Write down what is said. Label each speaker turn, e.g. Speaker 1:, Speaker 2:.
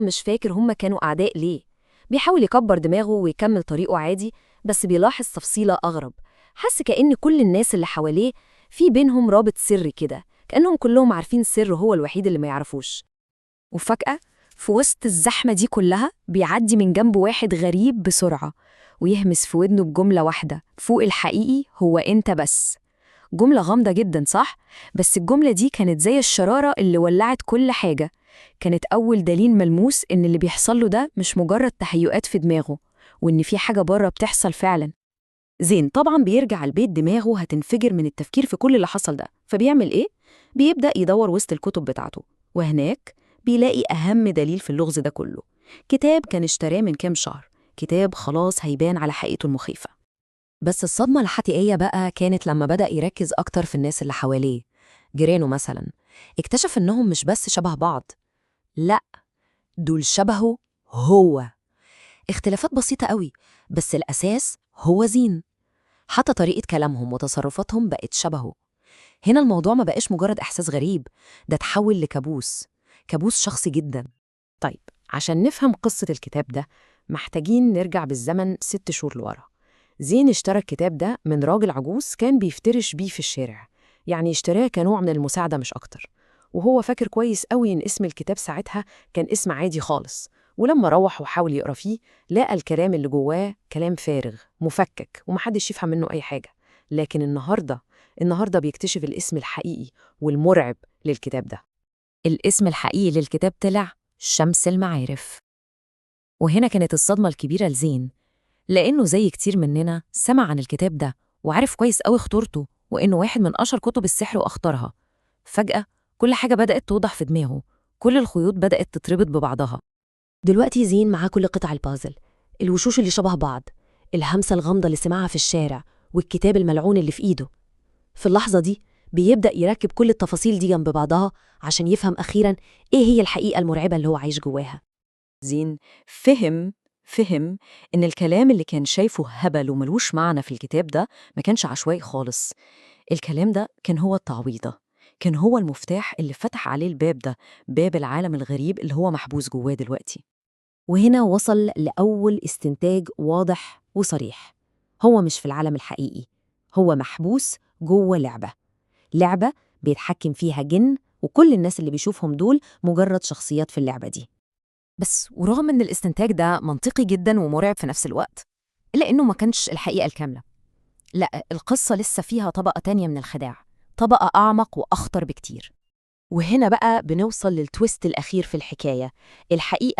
Speaker 1: مش فاكر هما كانوا أعداء ليه. بيحاول يكبر دماغه ويكمل طريقه عادي، بس بيلاحظ تفصيلة أغرب. حس كأن كل الناس اللي حواليه في بينهم رابط سري كده، كأنهم كلهم عارفين السر هو الوحيد اللي ما يعرفوش. وفجأة في وسط الزحمة دي كلها بيعدي من جنب واحد غريب بسرعة، ويهمس في ودنه بجملة واحدة: فوق الحقيقي هو أنت بس. جملة غامضة جدا صح؟ بس الجملة دي كانت زي الشرارة اللي ولعت كل حاجة. كانت أول دليل ملموس إن اللي بيحصل له ده مش مجرد تهيؤات في دماغه، وإن في حاجة بره بتحصل فعلا.
Speaker 2: زين طبعا بيرجع البيت دماغه هتنفجر من التفكير في كل اللي حصل ده، فبيعمل إيه؟ بيبدأ يدور وسط الكتب بتاعته، وهناك بيلاقي أهم دليل في اللغز ده كله: كتاب كان اشتراه من كام شهر، كتاب خلاص هيبان على حقيقته المخيفة.
Speaker 3: بس الصدمة الحقيقية بقى كانت لما بدأ يركز أكتر في الناس اللي حواليه. جيرانه مثلا، اكتشف إنهم مش بس شبه بعض، لأ، دول شبهه هو. اختلافات بسيطة قوي، بس الأساس هو زين. حتى طريقة كلامهم وتصرفاتهم بقت شبهه. هنا الموضوع ما بقاش مجرد إحساس غريب، ده تحول لكابوس، كابوس شخصي جدا.
Speaker 2: طيب، عشان نفهم قصة الكتاب ده محتاجين نرجع بالزمن 6 شهور لورا. زين اشترى الكتاب ده من راجل عجوز كان بيفترش بيه في الشارع، يعني اشتراه كنوع من المساعدة مش أكتر. وهو فاكر كويس قوي إن اسم الكتاب ساعتها كان اسم عادي خالص. ولما روح وحاول يقرأ فيه لقى الكلام اللي جواه كلام فارغ مفكك ومحدش يفهم منه أي حاجة. لكن النهاردة بيكتشف الاسم الحقيقي والمرعب للكتاب ده.
Speaker 3: الاسم الحقيقي للكتاب طلع شمس المعارف. وهنا كانت الصدمة الكبيرة لزين، لأنه زي كتير مننا سمع عن الكتاب ده وعرف كويس قوي خطورته، وإنه واحد من أشهر كتب السحر وأخطرها. فجأة كل حاجة بدأت توضح في دماغه، كل الخيوط بدأت تتربط ببعضها.
Speaker 4: دلوقتي زين معاه كل قطع البازل، الوشوش اللي شبه بعض، الهمسة الغامضة اللي سمعها في الشارع، والكتاب الملعون اللي في إيده. في اللحظة دي بيبدأ يركب كل التفاصيل دي جنب بعضها عشان يفهم أخيراً إيه هي الحقيقة المرعبة اللي هو عايش جواها.
Speaker 2: زين فهم إن الكلام اللي كان شايفه هبل وملوش معنى في الكتاب ده ما كانش عشوائي خالص. الكلام ده كان هو التعويضة، كان هو المفتاح اللي فتح عليه الباب ده، باب العالم الغريب اللي هو محبوس جواه دلوقتي.
Speaker 4: وهنا وصل لأول استنتاج واضح وصريح: هو مش في العالم الحقيقي، هو محبوس جوه لعبة بيتحكم فيها جن، وكل الناس اللي بيشوفهم دول مجرد شخصيات في اللعبة دي.
Speaker 1: بس ورغم إن الاستنتاج ده منطقي جدا ومرعب في نفس الوقت، إلا إنه ما كانش الحقيقة الكاملة. لا، القصة لسه فيها طبقة تانية من الخداع، طبقة أعمق وأخطر بكتير.
Speaker 4: وهنا بقى بنوصل للتويست الأخير في الحكاية: الحقيقة